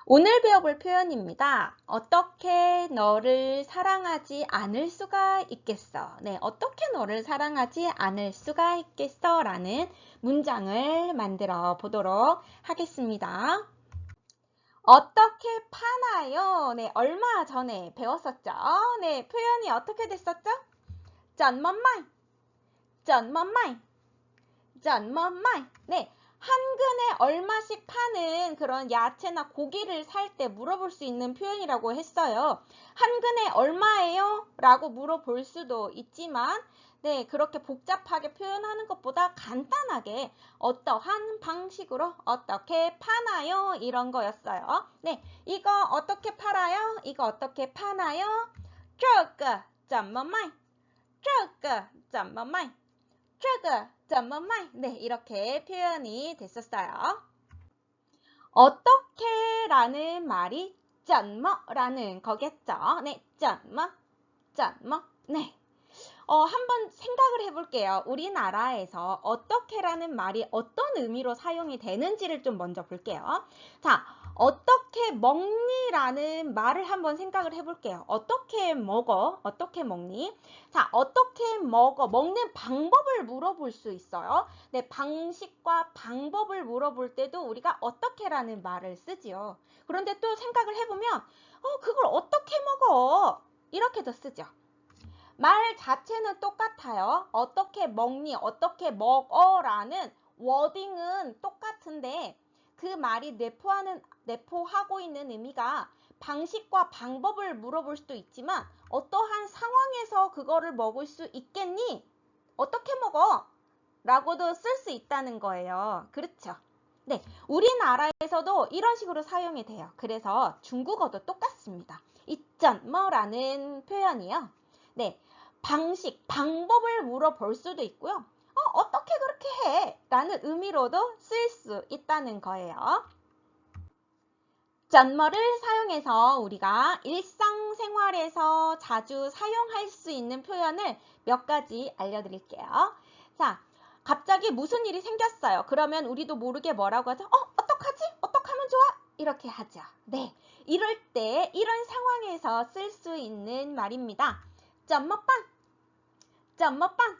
오늘 배워볼 표현입니다. 어떻게 너를 사랑하지 않을 수가 있겠어? 네, 어떻게 너를 사랑하지 않을 수가 있겠어? 라는 문장을 만들어 보도록 하겠습니다. 어떻게 파나요? 네, 얼마 전에 배웠었죠? 네, 표현이 어떻게 됐었죠? 怎么卖?怎么卖?怎么卖? 네, 한 근에 얼마씩 파는 그런 야채나 고기를 살 때 물어볼 수 있는 표현이라고 했어요. 한 근에 얼마예요? 라고 물어볼 수도 있지만 네, 그렇게 복잡하게 표현하는 것보다 간단하게 어떠한 방식으로 어떻게 파나요? 이런 거였어요. 네, 이거 어떻게 팔아요? 이거 어떻게 파나요? 这个怎么卖?这个怎么卖?这个怎么卖? 네, 이렇게 표현이 됐었어요. 어떻게 라는 말이 怎么라는 거겠죠. 네, 怎么?네. 한번 생각을 해볼게요. 우리나라에서 어떻게라는 말이 어떤 의미로 사용이 되는지를 좀 먼저 볼게요. 자, 어떻게 먹니라는 말을 한번 생각을 해볼게요. 어떻게 먹어? 어떻게 먹니? 자, 어떻게 먹어? 먹는 방법을 물어볼 수 있어요. 네, 방식과 방법을 물어볼 때도 우리가 어떻게라는 말을 쓰지요. 그런데 또 생각을 해보면 그걸 어떻게 먹어? 이렇게도 쓰죠. 말 자체는 똑같아요. 어떻게 먹니? 어떻게 먹어라는 워딩은 똑같은데 그 말이 내포하고 있는 의미가 방식과 방법을 물어볼 수도 있지만 어떠한 상황에서 그거를 먹을 수 있겠니? 어떻게 먹어? 라고도 쓸 수 있다는 거예요. 그렇죠? 네, 우리나라에서도 이런 식으로 사용이 돼요. 그래서 중국어도 똑같습니다. 있잖뭐라는 표현이요. 네, 방식, 방법을 물어볼 수도 있고요. 어떻게 그렇게 해? 라는 의미로도 쓸 수 있다는 거예요. 짠머를 사용해서 우리가 일상생활에서 자주 사용할 수 있는 표현을 몇 가지 알려드릴게요. 자, 갑자기 무슨 일이 생겼어요. 그러면 우리도 모르게 뭐라고 하죠? 어떡하지? 어떡하면 좋아? 이렇게 하죠. 네, 이럴 때 이런 상황에서 쓸 수 있는 말입니다. 怎么办?怎么办?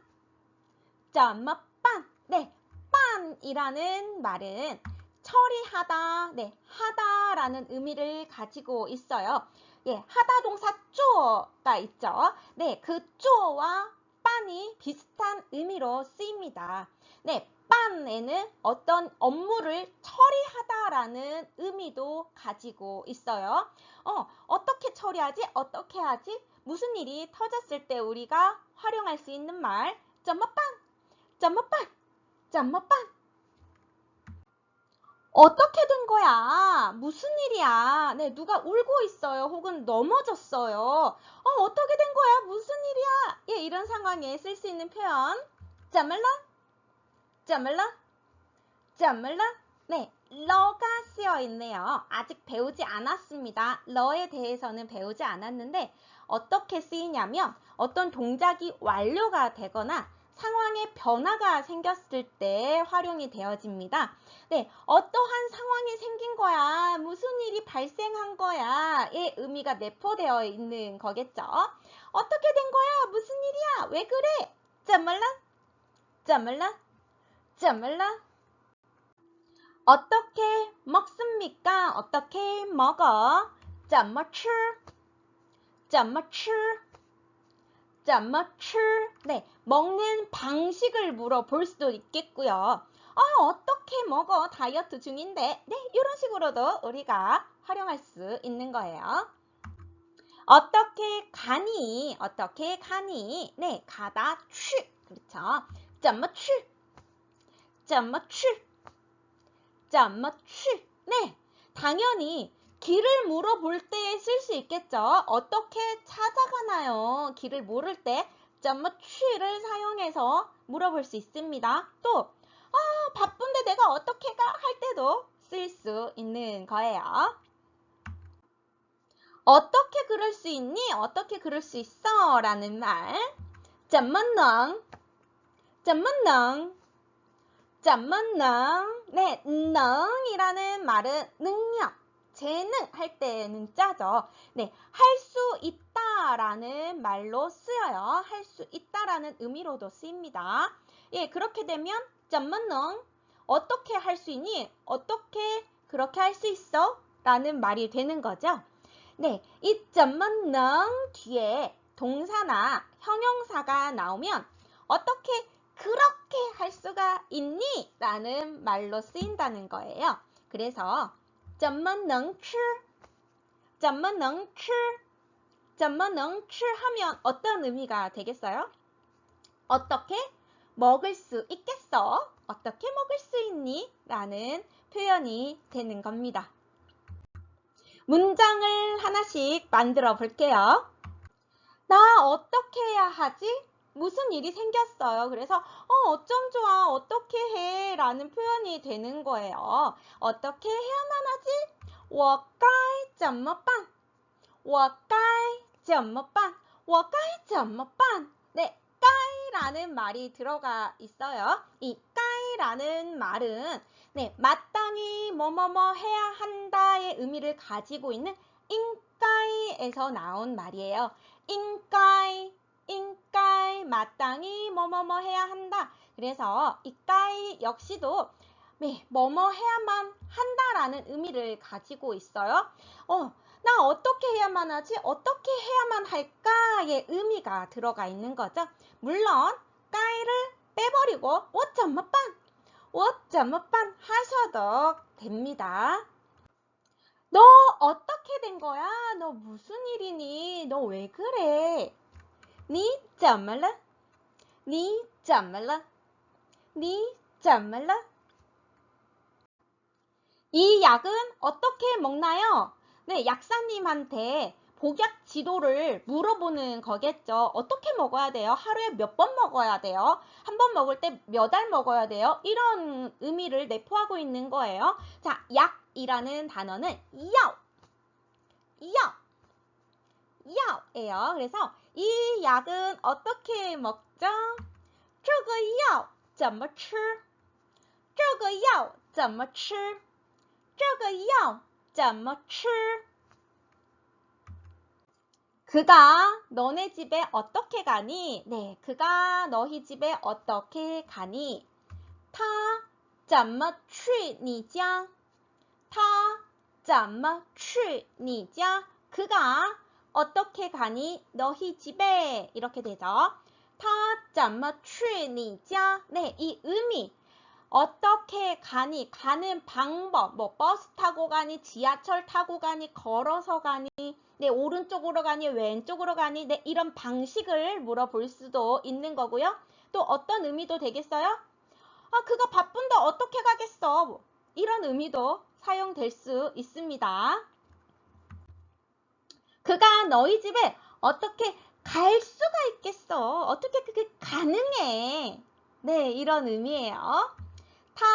怎么办? 네, 빤이라는 말은 처리하다, 네, 하다라는 의미를 가지고 있어요. 예, 하다 동사 쪼가 있죠. 네, 그 쪼와 빤이 비슷한 의미로 쓰입니다. 네, 빤에는 어떤 업무를 처리하다라는 의미도 가지고 있어요. 어떻게 처리하지? 어떻게 하지? 무슨 일이 터졌을 때 우리가 활용할 수 있는 말, 怎么办?怎么办?怎么办? 어떻게 된 거야? 무슨 일이야? 네, 누가 울고 있어요. 혹은 넘어졌어요. 어떻게 된 거야? 무슨 일이야? 예, 이런 상황에 쓸 수 있는 표현. 怎么了?怎么了?怎么了? 네, 러가 쓰여 있네요. 아직 배우지 않았습니다. 러에 대해서는 배우지 않았는데 어떻게 쓰이냐면 어떤 동작이 완료가 되거나 상황에 변화가 생겼을 때 활용이 되어집니다. 네, 어떠한 상황이 생긴 거야? 무슨 일이 발생한 거야? 의 의미가 내포되어 있는 거겠죠. 어떻게 된 거야? 무슨 일이야? 왜 그래? 怎么了?怎么了?怎么了? 어떻게 먹습니까? 어떻게 먹어? 怎么吃?怎么吃?怎么吃? 네, 먹는 방식을 물어볼 수도 있겠고요. 어떻게 먹어? 다이어트 중인데. 네, 이런 식으로도 우리가 활용할 수 있는 거예요. 어떻게 가니? 어떻게 가니? 네, 가다, 취. 그렇죠. 怎么去?怎么去?怎么去? 네, 당연히 길을 물어볼 때 쓸 수 있겠죠. 어떻게 찾아가나요? 길을 모를 때 怎么去를 사용해서 물어볼 수 있습니다. 또 바쁜데 내가 어떻게 가? 할 때도 쓸 수 있는 거예요. 어떻게 그럴 수 있니? 어떻게 그럴 수 있어? 라는 말. 怎么能?怎么能?怎么能? 네, 능이라는 말은 능력, 재능 할 때는 짜죠. 네, 할 수 있다라는 말로 쓰여요. 할 수 있다라는 의미로도 쓰입니다. 예, 그렇게 되면 怎么能 어떻게 할 수 있니? 어떻게 그렇게 할 수 있어? 라는 말이 되는 거죠. 네, 이 怎么能 뒤에 동사나 형용사가 나오면 어떻게 그렇게 할 수가 있니? 라는 말로 쓰인다는 거예요. 그래서 怎么能吃?怎么能吃?怎么能吃 하면 어떤 의미가 되겠어요? 어떻게 먹을 수 있겠어? 어떻게 먹을 수 있니? 라는 표현이 되는 겁니다. 문장을 하나씩 만들어 볼게요. 나 어떻게 해야 하지? 무슨 일이 생겼어요. 그래서 어쩜 좋아, 어떻게 해? 라는 표현이 되는 거예요. 어떻게 해야만 하지? 我该怎么办?我该怎么办?我该怎么办? 네, 该라는 말이 들어가 있어요. 이 该라는 말은 네, 마땅히 뭐뭐뭐 해야 한다의 의미를 가지고 있는 应该에서 나온 말이에요. 应该 마땅히 뭐뭐뭐 해야 한다. 그래서 이 该 역시도 네, 뭐뭐 해야만 한다라는 의미를 가지고 있어요. 나 어떻게 해야만 하지? 어떻게 해야만 할까의 의미가 들어가 있는 거죠. 물론 该를 빼버리고 我怎么办?我怎么办 하셔도 됩니다. 너 어떻게 된 거야? 너 무슨 일이니? 너 왜 그래? 你怎么了?你怎么了?你怎么了? 이 약은 어떻게 먹나요? 네, 약사님한테 복약 지도를 물어보는 거겠죠. 어떻게 먹어야 돼요? 하루에 몇 번 먹어야 돼요? 한 번 먹을 때 몇 알 먹어야 돼요? 이런 의미를 내포하고 있는 거예요. 자, 약이라는 단어는 약, 약이에요. 그래서 이 약은 어떻게 먹죠? 这个药怎么吃?这个药怎么吃?这个药怎么吃? 그가 너네 집에 어떻게 가니? 네, 그가 너희 집에 어떻게 가니? 他怎么去你家?他怎么去你家? 그가 어떻게 가니? 너희 집에 이렇게 되죠. 他怎么去你家? 네, 이 의미 어떻게 가니? 가는 방법, 뭐 버스 타고 가니, 지하철 타고 가니, 걸어서 가니, 네, 오른쪽으로 가니, 왼쪽으로 가니, 네, 이런 방식을 물어볼 수도 있는 거고요. 또 어떤 의미도 되겠어요? 그가 바쁜데 어떻게 가겠어? 뭐, 이런 의미도 사용될 수 있습니다. 그가 너희 집에 어떻게 갈 수가 있겠어? 어떻게 그게 가능해? 네, 이런 의미예요. 他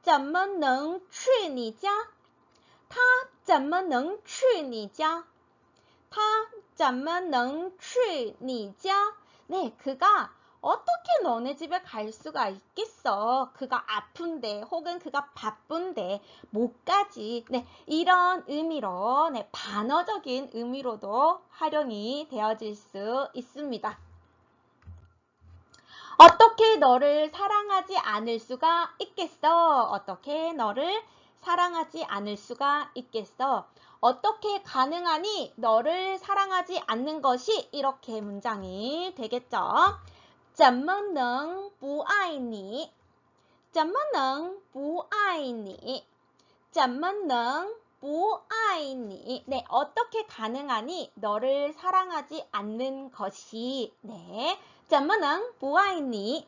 怎么能去你家?他怎么能去你家?他怎么能去你家? 네, 그가 어떻게 너네 집에 갈 수가 있겠어? 그가 아픈데 혹은 그가 바쁜데 못 가지. 네, 이런 의미로 네, 반어적인 의미로도 활용이 되어질 수 있습니다. 어떻게 너를 사랑하지 않을 수가 있겠어? 어떻게 너를 사랑하지 않을 수가 있겠어? 어떻게 가능하니? 너를 사랑하지 않는 것이 이렇게 문장이 되겠죠. 怎么能不爱你?怎么能不爱你?怎么能不爱你? 네, 어떻게 가능하니? 너를 사랑하지 않는 것이. 네, 怎么能不爱你?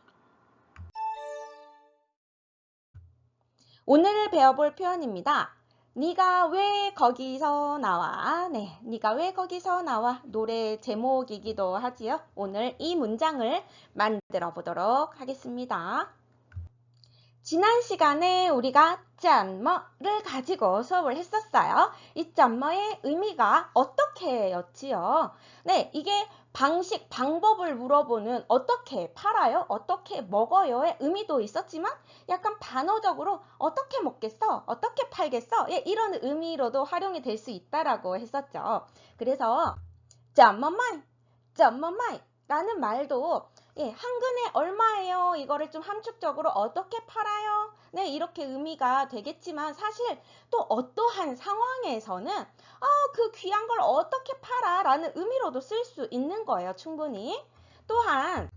오늘 배워볼 표현입니다. 네가 왜 거기서 나와? 네, 네가 왜 거기서 나와? 노래 제목이기도 하지요. 오늘 이 문장을 만들어 보도록 하겠습니다. 지난 시간에 우리가 怎么를 가지고 수업을 했었어요. 이 怎么의 의미가 어떻게였지요? 네, 이게 방법을 물어보는 어떻게 팔아요? 어떻게 먹어요의 의미도 있었지만 약간 반어적으로 어떻게 먹겠어? 어떻게 팔겠어? 예, 이런 의미로도 활용이 될 수 있다라고 했었죠. 그래서 怎么卖?怎么卖?라는 말도 예, 한 근에 얼마예요? 이거를 좀 함축적으로 어떻게 팔아요? 네, 이렇게 의미가 되겠지만 사실 또 어떠한 상황에서는 그 귀한 걸 어떻게 팔아? 라는 의미로도 쓸 수 있는 거예요, 충분히. 또한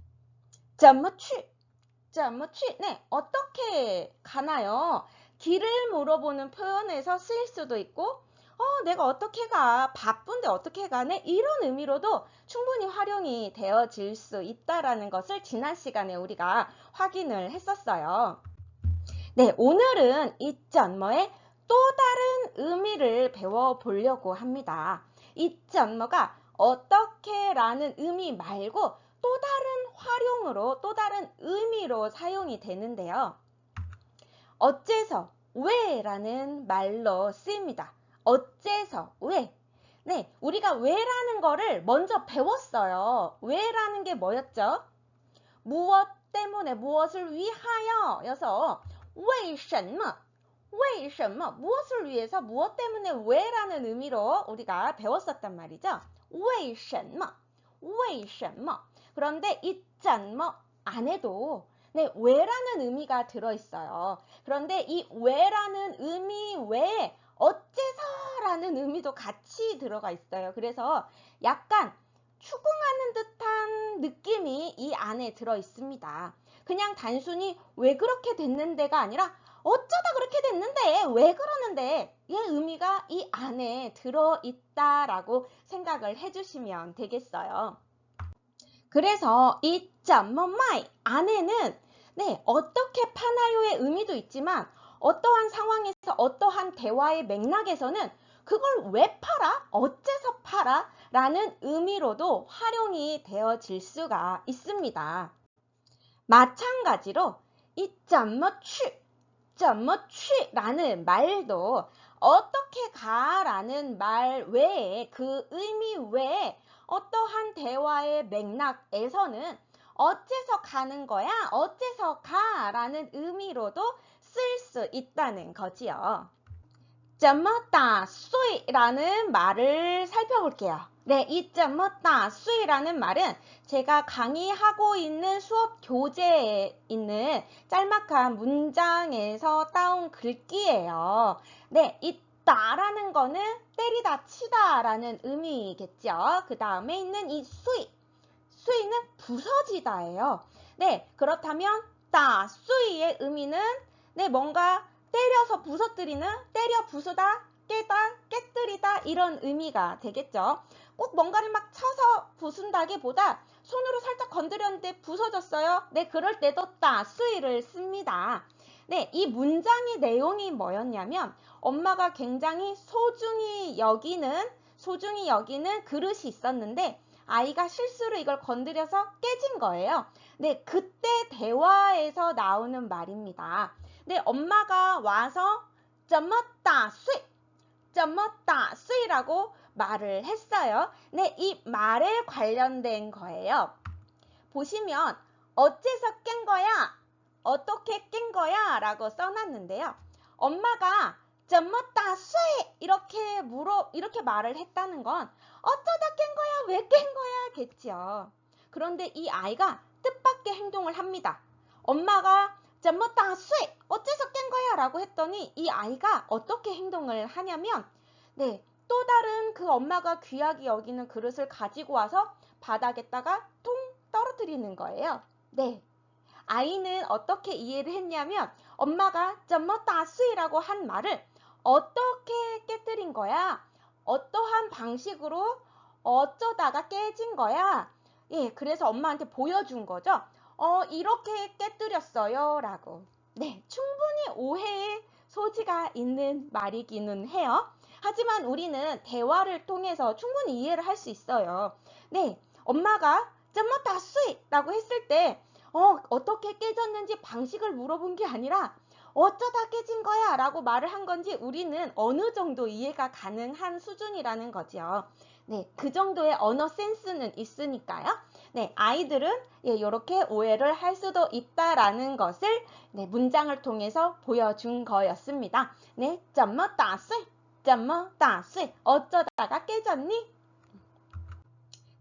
怎么去?怎么去? 네, 어떻게 가나요? 길을 물어보는 표현에서 쓰일 수도 있고 내가 어떻게 가? 바쁜데 어떻게 가네? 이런 의미로도 충분히 활용이 되어질 수 있다라는 것을 지난 시간에 우리가 확인을 했었어요. 네, 오늘은 이 怎么의 또 다른 의미를 배워보려고 합니다. 이 怎么가 어떻게라는 의미 말고 또 다른 활용으로, 또 다른 의미로 사용이 되는데요. 어째서, 왜라는 말로 쓰입니다. 어째서, 왜? 네, 우리가 왜라는 거를 먼저 배웠어요. 왜라는 게 뭐였죠? 무엇 때문에, 무엇을 위하여 여서 为什么?为什么? 무엇을 위해서, 무엇 때문에 왜라는 의미로 우리가 배웠었단 말이죠. 为什么?为什么? 그런데 이 怎么 안에도 네, 왜라는 의미가 들어있어요. 그런데 이 왜라는 의미 외에 어째서라는 의미도 같이 들어가 있어요. 그래서 약간 추궁하는 듯한 느낌이 이 안에 들어 있습니다. 그냥 단순히 왜 그렇게 됐는데가 아니라 어쩌다 그렇게 됐는데 왜 그러는데 의 의미가 이 안에 들어 있다라고 생각을 해주시면 되겠어요. 그래서 이 怎么卖 안에는 네, 어떻게 파나요의 의미도 있지만 어떠한 상황에서 어떠한 대화의 맥락에서는 그걸 왜 팔아? 어째서 팔아? 라는 의미로도 활용이 되어질 수가 있습니다. 마찬가지로 이 怎么去?怎么去? 라는 말도 어떻게 가? 라는 말 외에 그 의미 외에 어떠한 대화의 맥락에서는 어째서 가는 거야? 어째서 가? 라는 의미로도 쓸 수 있다는 거지요. 怎么打碎 라는 말을 살펴볼게요. 네, 이 怎么打碎 라는 말은 제가 강의하고 있는 수업 교재에 있는 짤막한 문장에서 따온 글귀예요. 네, 이 따라는 거는 때리다 치다 라는 의미겠죠. 그 다음에 있는 이 수이는 부서지다예요. 네, 그렇다면 따 수이의 의미는 네, 뭔가 때려서 부서뜨리는, 때려 부수다, 깨다, 깨뜨리다 이런 의미가 되겠죠. 꼭 뭔가를 막 쳐서 부순다기보다 손으로 살짝 건드렸는데 부서졌어요. 네, 그럴 때도 따 수이를 씁니다. 네, 이 문장의 내용이 뭐였냐면 엄마가 굉장히 소중히 여기는 그릇이 있었는데 아이가 실수로 이걸 건드려서 깨진 거예요. 네, 그때 대화에서 나오는 말입니다. 네, 엄마가 와서 怎么打碎?怎么打碎? 라고 말을 했어요. 네, 이 말에 관련된 거예요. 보시면 어째서 깬 거야? 어떻게 깬 거야? 라고 써놨는데요. 엄마가 怎么打碎? 이렇게 말을 했다는 건 어쩌다 깬 거야? 왜 깬 거야? 겠죠. 그런데 이 아이가 뜻밖의 행동을 합니다. 엄마가 怎么打碎? 어째서 깬 거야? 라고 했더니 이 아이가 어떻게 행동을 하냐면 네, 또 다른 그 엄마가 귀하게 여기는 그릇을 가지고 와서 바닥에다가 통 떨어뜨리는 거예요. 네, 아이는 어떻게 이해를 했냐면 엄마가 怎么打碎? 라고 한 말을 어떻게 깨뜨린 거야? 어떠한 방식으로 어쩌다가 깨진 거야? 예, 그래서 엄마한테 보여준 거죠. 이렇게 깨뜨렸어요. 라고. 네, 충분히 오해의 소지가 있는 말이기는 해요. 하지만 우리는 대화를 통해서 충분히 이해를 할 수 있어요. 네, 엄마가 怎么打碎? 라고 했을 때 어떻게 깨졌는지 방식을 물어본 게 아니라 어쩌다 깨진 거야 라고 말을 한 건지 우리는 어느 정도 이해가 가능한 수준이라는 거죠. 네, 그 정도의 언어 센스는 있으니까요. 네, 아이들은 이렇게 오해를 할 수도 있다라는 것을 문장을 통해서 보여준 거였습니다. 네, 怎么打碎?怎么打碎? 어쩌다가 깨졌니?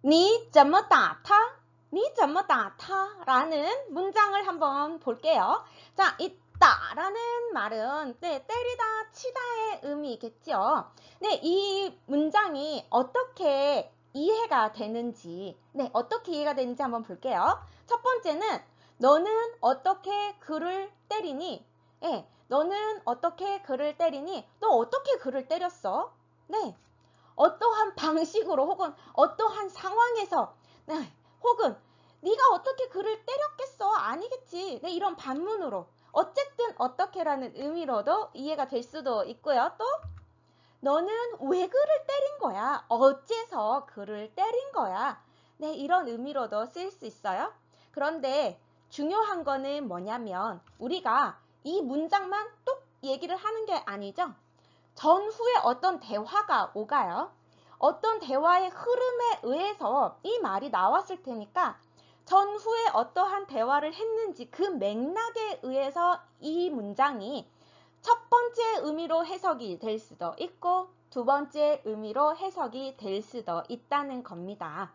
你怎么打他?你怎么打他? 라는 문장을 한번 볼게요. 자, 이 따라는 말은 때리다, 치다의 의미겠죠. 네, 이 문장이 어떻게 이해가 되는지, 어떻게 이해가 되는지 한번 볼게요. 첫 번째는 너는 어떻게 그를 때리니? 너는 어떻게 그를 때리니? 너 어떻게 그를 때렸어? 네, 어떠한 방식으로 혹은 어떠한 상황에서 혹은 네가 어떻게 그를 때렸겠어? 아니겠지. 이런 반문으로 어쨌든 어떻게라는 의미로도 이해가 될 수도 있고요. 또 너는 왜 그를 때린 거야? 어째서 그를 때린 거야? 이런 의미로도 쓰일 수 있어요. 그런데 중요한 거는 뭐냐면 우리가 이 문장만 뚝 얘기를 하는 게 아니죠. 전후에 어떤 대화가 오가요. 어떤 대화의 흐름에 의해서 이 말이 나왔을 테니까 전후에 어떠한 대화를 했는지 그 맥락에 의해서 이 문장이 첫 번째 의미로 해석이 될 수도 있고 두 번째 의미로 해석이 될 수도 있다는 겁니다.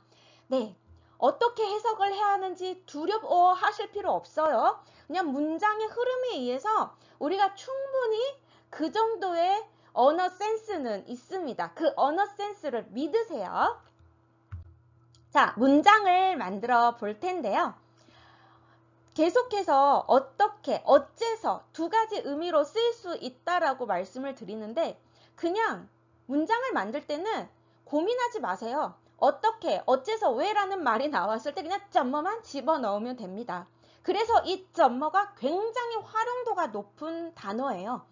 네, 어떻게 해석을 해야 하는지 두려워하실 필요 없어요. 그냥 문장의 흐름에 의해서 우리가 충분히 그 정도의 언어 센스는 있습니다. 그 언어 센스를 믿으세요. 자, 문장을 만들어 볼 텐데요. 계속해서 어떻게, 어째서 두 가지 의미로 쓰일 수 있다라고 말씀을 드리는데 그냥 문장을 만들 때는 고민하지 마세요. 어떻게, 어째서, 왜라는 말이 나왔을 때 그냥 점머만 집어넣으면 됩니다. 그래서 이 점머가 굉장히 활용도가 높은 단어예요.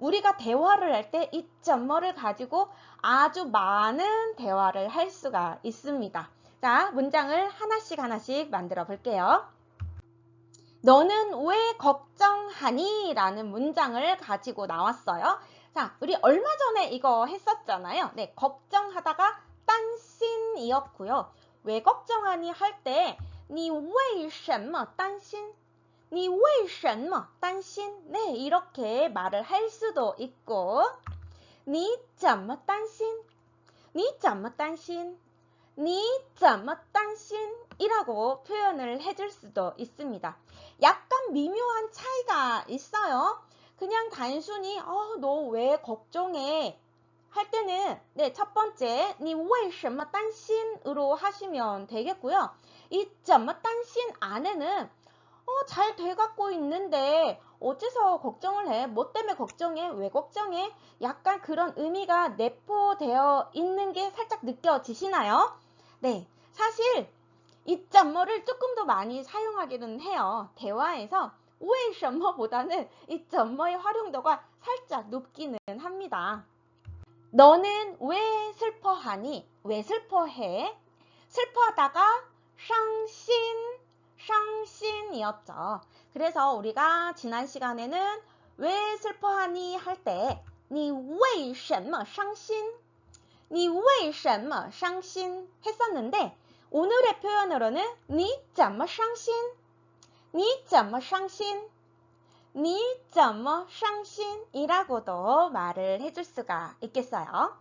우리가 대화를 할 때 이 점머를 가지고 아주 많은 대화를 할 수가 있습니다. 자, 문장을 하나씩 만들어 볼게요. 너는 왜 걱정하니? 라는 문장을 가지고 나왔어요. 자, 우리 얼마 전에 이거 했었잖아요. 네, 걱정하다가担心이었고요. 왜 걱정하니 할 때你为什么担心? 你为什么担心? 네, 이렇게 말을 할 수도 있고 你怎么担心?你怎么担心?你怎么担心? 이라고 표현을 해줄 수도 있습니다. 약간 미묘한 차이가 있어요. 그냥 단순히 너 왜 걱정해? 할 때는 첫 번째 你为什么担心? 으로 하시면 되겠고요. 이 怎么担心 안에는 잘 돼갖고 있는데 어째서 걱정을 해? 뭐 때문에 걱정해? 왜 걱정해? 약간 그런 의미가 내포되어 있는 게 살짝 느껴지시나요? 네, 사실 이 점머를 조금 더 많이 사용하기는 해요. 대화에서 为什么보다는 이 점머의 활용도가 살짝 높기는 합니다. 너는 왜 슬퍼하니? 왜 슬퍼해? 슬퍼하다가 伤心, 伤心이었죠. 그래서 우리가 지난 시간에는 왜 슬퍼하니 할 때 你为什么伤心?你为什么伤心? 했었는데 오늘의 표현으로는 你怎么伤心?你怎么伤心?你怎么伤心? 이라고도 말을 해줄 수가 있겠어요.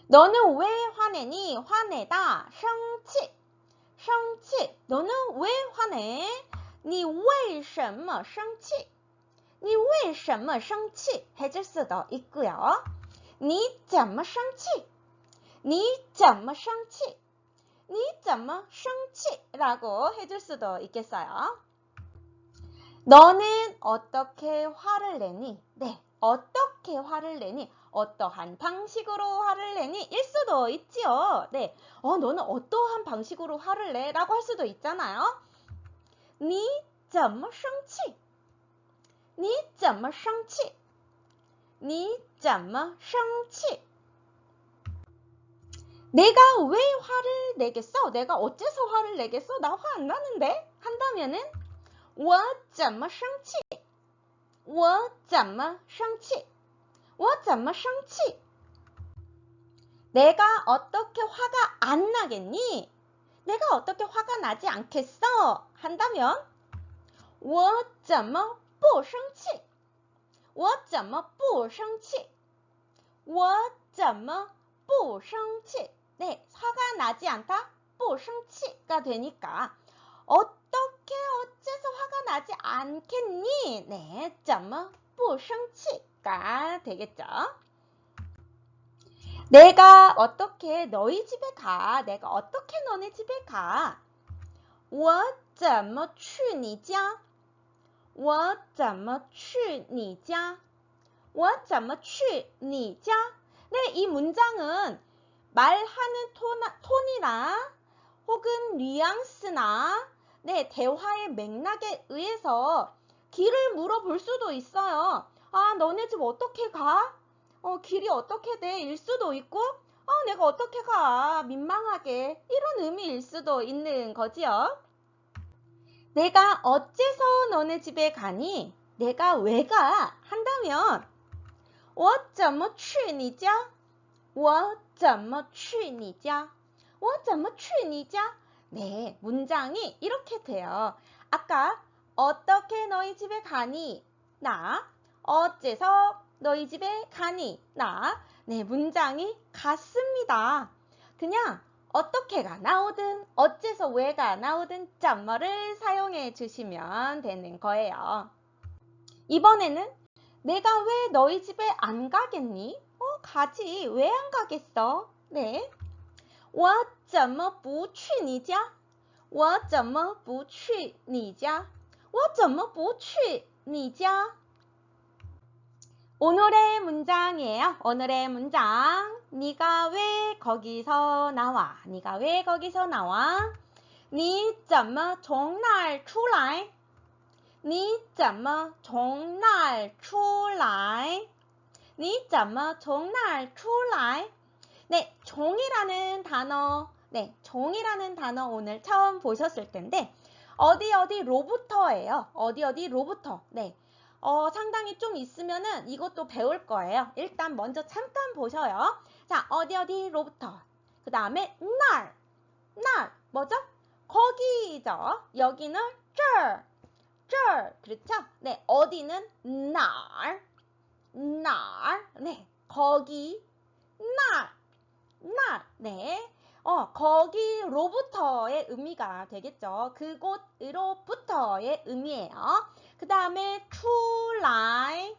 너는 왜 화내니? 화내다, 生气, 生气. 너는 왜 화내? 你为什么生气?你为什么生气? 해줄 수도 있고요. 你怎么生气?你怎么生气?你怎么生气? 라고 해줄 수도 있겠어요. 너는 어떻게 화를 내니? 네, 어떻게 화를 내니? 어떠한 방식으로 화를 내니? 일 수도 있지요. 네, 너는 어떠한 방식으로 화를 내? 라고 할 수도 있잖아요. 你怎么生气?你怎么生气?你怎么生气? 내가 왜 화를 내겠어? 내가 어째서 화를 내겠어? 나 화 안 나는데? 한다면은 我怎么生气我怎么生气我怎么生气 내가 어떻게 화가 안 나겠니? 내가 어떻게 화가 나지 않겠어? 한다면 我怎么不生气我怎么不生气我怎么不生气 네, 화가 나지 않다 不生气가 되니까 어떻게 어째서 화가 나지 않겠니? 네, 怎么不生气가 되겠죠. 내가 어떻게 너희 집에 가? 내가 어떻게 너네 집에 가? 我怎么去你家?我怎么去你家?我怎么去你家? 네, 이 문장은 말하는 톤이나 혹은 뉘앙스나 네, 대화의 맥락에 의해서 길을 물어볼 수도 있어요. 아, 너네 집 어떻게 가? 길이 어떻게 돼? 일 수도 있고, 내가 어떻게 가? 민망하게. 이런 의미일 수도 있는 거지요. 내가 어째서 너네 집에 가니? 내가 왜 가? 한다면 我怎么去你家?我怎么去你家?我怎么去你家? 네, 문장이 이렇게 돼요. 아까 어떻게 너희 집에 가니? 나. 어째서 너희 집에 가니? 나. 네, 문장이 같습니다. 그냥 어떻게가 나오든 어째서 왜가 나오든 怎么를 사용해 주시면 되는 거예요. 이번에는 내가 왜 너희 집에 안 가겠니? 가지. 왜 안 가겠어? 네. 我怎么不去你家?我怎么不去你家?我怎么不去你家? 오늘의 문장이에요. 오늘의 문장. 네가 왜 거기서 나와? 네가 왜 거기서 나와? 你怎么从那儿出来?你怎么从那儿出来?你怎么从那儿出来? 네, 종이라는 단어, 네, 종이라는 단어 오늘 처음 보셨을 텐데 어디로부터예요. 어디로부터. 네, 상당히 좀 있으면은 이것도 배울 거예요. 일단 먼저 잠깐 보셔요. 자, 어디로부터. 그 다음에 날, 뭐죠? 거기죠. 여기는 这儿, 그렇죠? 네, 어디는 날, 네, 거기, 날, 네, 거기로부터의 의미가 되겠죠. 그곳으로부터의 의미예요. 그 다음에 出来,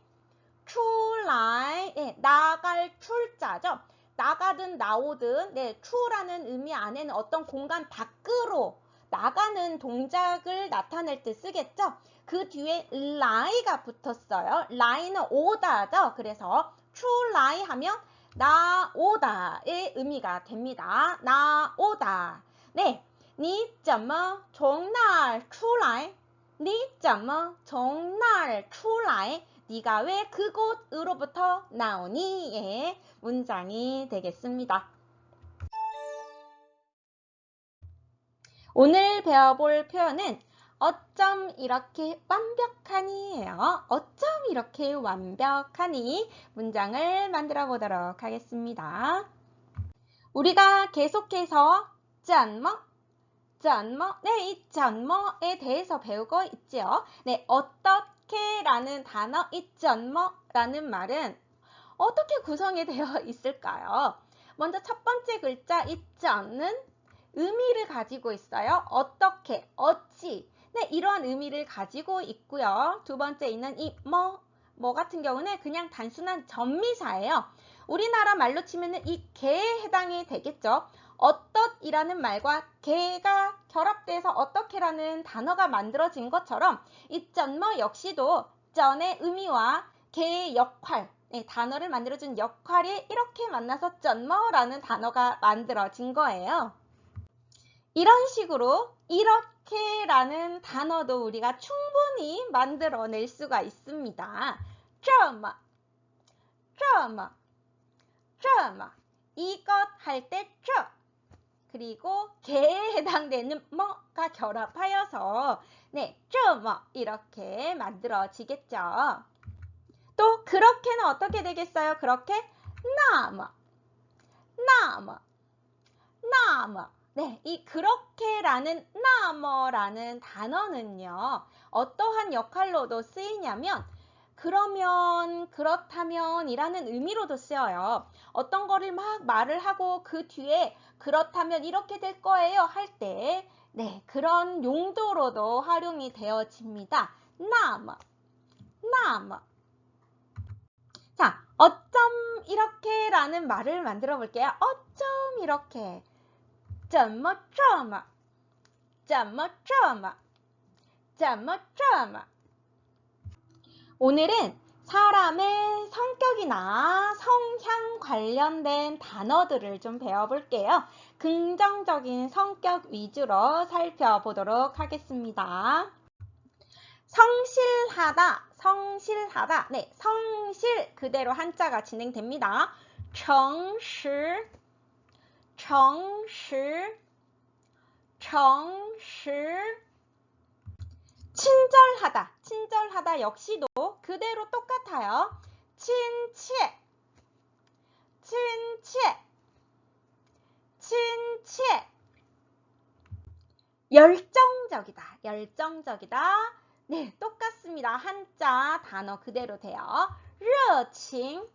네, 나갈 출자죠. 나가든 나오든, 네, 出라는 의미 안에는 어떤 공간 밖으로 나가는 동작을 나타낼 때 쓰겠죠. 그 뒤에 라이가 붙었어요. 라이는 오다죠. 그래서 出来하면 나오다의 의미가 됩니다. 나오다. 네, 你怎么从那儿出来?你怎么从那儿出来? 네가 왜 그곳으로부터 나오니? 의 문장이 되겠습니다. 오늘 배워볼 표현은 어쩜 이렇게 완벽하니예요. 어쩜 이렇게 완벽하니 문장을 만들어 보도록 하겠습니다. 우리가 계속해서 怎么 네, 이 怎么에 대해서 배우고 있죠. 네, 어떻게 라는 단어, 이 怎么라는 말은 어떻게 구성이 되어 있을까요? 먼저 첫 번째 글자 이 怎는 의미를 가지고 있어요. 어떻게, 어찌. 네, 이러한 의미를 가지고 있고요. 두 번째 있는 이 뭐 같은 경우는 그냥 단순한 전미사예요. 우리나라 말로 치면은 이 개에 해당이 되겠죠. 어떻이라는 말과 개가 결합돼서 어떻게라는 단어가 만들어진 것처럼 이 怎么 역시도 전의 의미와 개의 역할, 네, 단어를 만들어준 역할이 이렇게 만나서 怎么라는 단어가 만들어진 거예요. 이런 식으로 이렇게 라는 단어도 우리가 충분히 만들어낼 수가 있습니다. 这么 이것 할 때 这 그리고 개에 해당되는 뭐가 결합하여서 네, 这么 이렇게 만들어지겠죠. 또 그렇게는 어떻게 되겠어요? 그렇게 那么 네, 이 그렇게라는 那么라는 단어는요. 어떠한 역할로도 쓰이냐면 그러면, 그렇다면 이라는 의미로도 쓰여요. 어떤 거를 막 말을 하고 그 뒤에 그렇다면 이렇게 될 거예요 할 때 네, 그런 용도로도 활용이 되어집니다. 那么 자, 어쩜 이렇게 라는 말을 만들어 볼게요. 어쩜 이렇게 怎么这么오늘은 사람의 성격이나 성향 관련된 단어들을 좀 배워볼게요. 긍정적인 성격 위주로 살펴보도록 하겠습니다. 성실하다. 네, 성실 그대로 한자가 진행됩니다. 诚实 친절하다 역시도 그대로 똑같아요. 친切열정적이다. 네, 똑같습니다. 한자 단어 그대로 돼요. 热情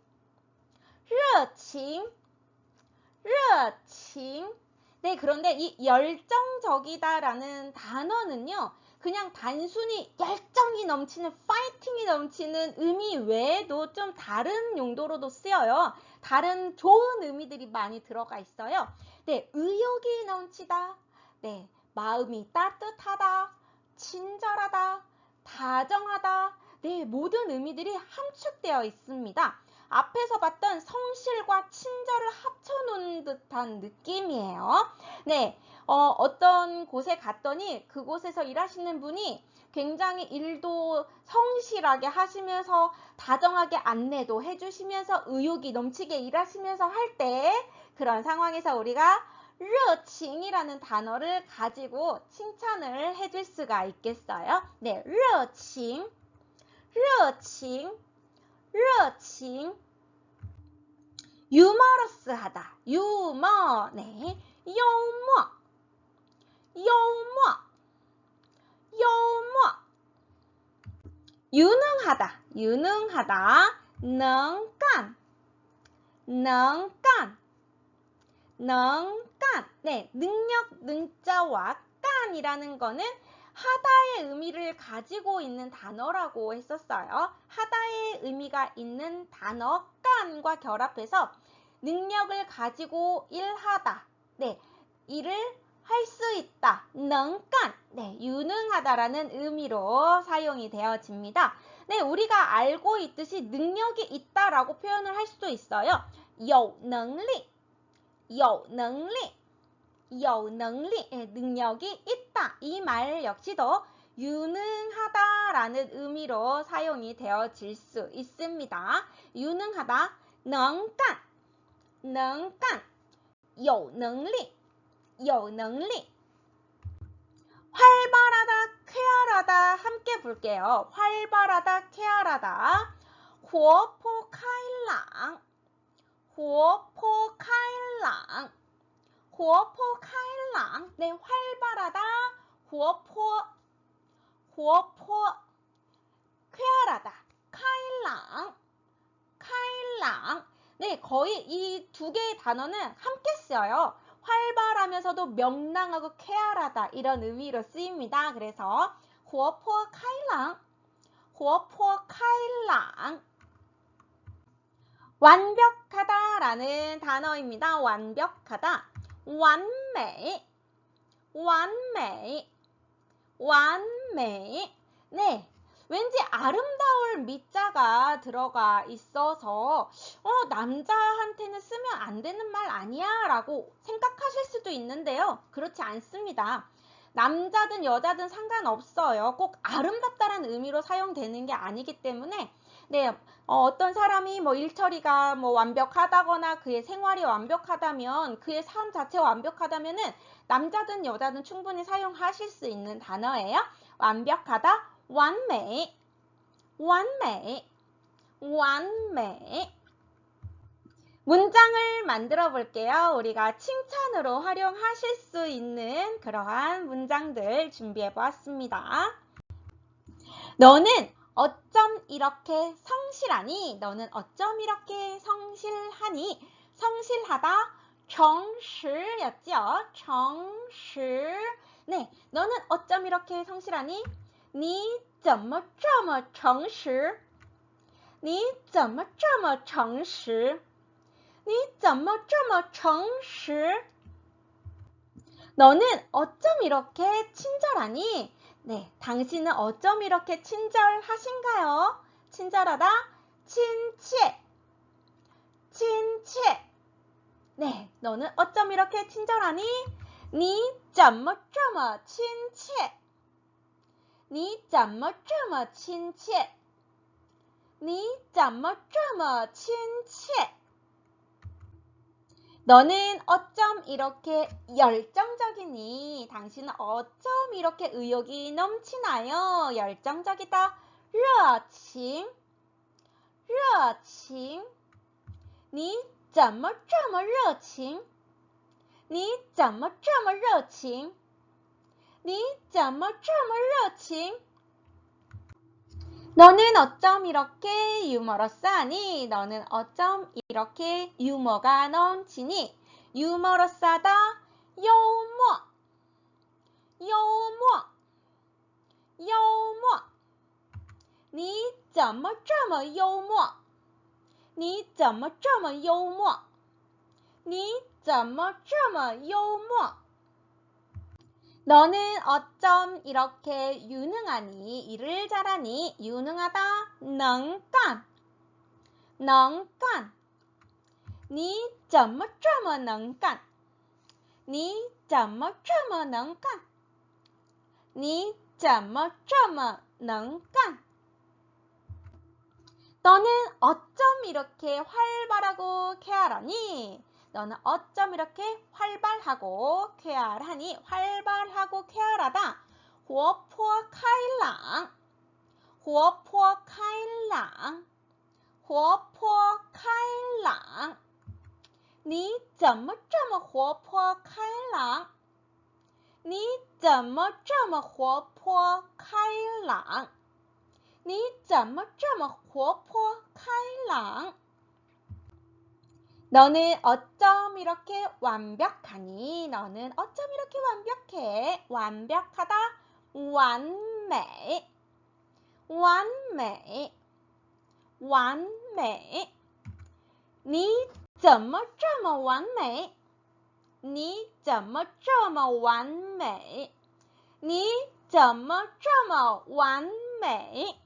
네, 그런데 이 열정적이다라는 단어는요. 그냥 단순히 열정이 넘치는, 파이팅이 넘치는 의미 외에도 좀 다른 용도로도 쓰여요. 다른 좋은 의미들이 많이 들어가 있어요. 네, 의욕이 넘치다. 네, 마음이 따뜻하다. 친절하다. 다정하다. 네, 모든 의미들이 함축되어 있습니다. 앞에서 봤던 성실과 친절을 합쳐놓은 듯한 느낌이에요. 네, 어떤 곳에 갔더니 그곳에서 일하시는 분이 굉장히 일도 성실하게 하시면서 다정하게 안내도 해주시면서 의욕이 넘치게 일하시면서 할 때 그런 상황에서 우리가 热情이라는 단어를 가지고 칭찬을 해줄 수가 있겠어요. 네, 热情 유머러스하다. 유머. 네.幽默 유능하다. 能干 네, 능력, 능자와 깐이라는 거는 하다의 의미를 가지고 있는 단어라고 했었어요. 하다의 의미가 있는 단어 깐과 결합해서 능력을 가지고 일하다. 네, 일을 할 수 있다. 能干 네, 유능하다라는 의미로 사용이 되어집니다. 네, 우리가 알고 있듯이 능력이 있다라고 표현을 할 수도 있어요. 有能力 능력이 있다. 이 말 역시도 유능하다라는 의미로 사용이 되어질 수 있습니다. 유능하다, 能干 有能力 활발하다, 쾌활하다 함께 볼게요. 활발하다, 쾌활하다 活泼开朗 네, 활발하다, 活泼 쾌활하다, 开朗 네, 거의 이 두 개의 단어는 함께 쓰여요. 활발하면서도 명랑하고 쾌활하다 이런 의미로 쓰입니다. 그래서 活泼开朗 완벽하다라는 단어입니다. 완벽하다. 完美 네, 왠지 아름다울 미자가 들어가 있어서 남자한테는 쓰면 안 되는 말 아니야 라고 생각하실 수도 있는데요. 그렇지 않습니다. 남자든 여자든 상관없어요. 꼭 아름답다라는 의미로 사용되는 게 아니기 때문에 네, 어떤 사람이 뭐 일처리가 뭐 완벽하다거나 그의 생활이 완벽하다면 그의 삶 자체가 완벽하다면은 남자든 여자든 충분히 사용하실 수 있는 단어예요. 완벽하다, 완매, 완매, 완매. 문장을 만들어 볼게요. 우리가 칭찬으로 활용하실 수 있는 그러한 문장들 준비해 보았습니다. 너는 어쩜 이렇게 성실하니? 너는 어쩜 이렇게 성실하니? 성실하다, 정실였죠? 정실. 네, 너는 어쩜 이렇게 성실하니? 你怎么这么诚实？你怎么这么诚实？你怎么这么诚实？ 너는 어쩜 이렇게 친절하니? 네, 당신은 어쩜 이렇게 친절하신가요? 친절하다, 친치, 친치. 네, 너는 어쩜 이렇게 친절하니? 你怎么这么亲切？你怎么这么亲切？你怎么这么亲切？ 너는 어쩜 이렇게 열정적이니? 당신은 어쩜 이렇게 의욕이 넘치나요? 열정적이다. 热情,热情. 你怎么这么热情?你怎么这么热情?你怎么这么热情? 너는 어쩜 이렇게 유머러스하니? 너는 어쩜 이렇게 유머가 넘치니? 유머러스하다, 幽默,幽默,幽默. 你怎么这么幽默？你怎么这么幽默？你怎么这么幽默？ 너는 어쩜 이렇게 유능하니? 일을 잘하니? 유능하다, 能干,能干. 你怎么这么能干？你怎么这么能干？你怎么这么能干？ 너는 어쩜 이렇게 활발하고 쾌활하니? 너는 어쩜 이렇게 활발하고 쾌활하니? 활발하고 쾌활하다. 活泼开朗,活泼开朗,活泼开朗. 你怎么这么活泼开朗？你怎么这么活泼开朗？你怎么这么活泼开朗？ 너는 어쩜 이렇게 완벽하니? 너는 어쩜 이렇게 완벽해? 완벽하다, 完美,完美,完美. 你怎么这么完美？你怎么这么完美？你怎么这么完美？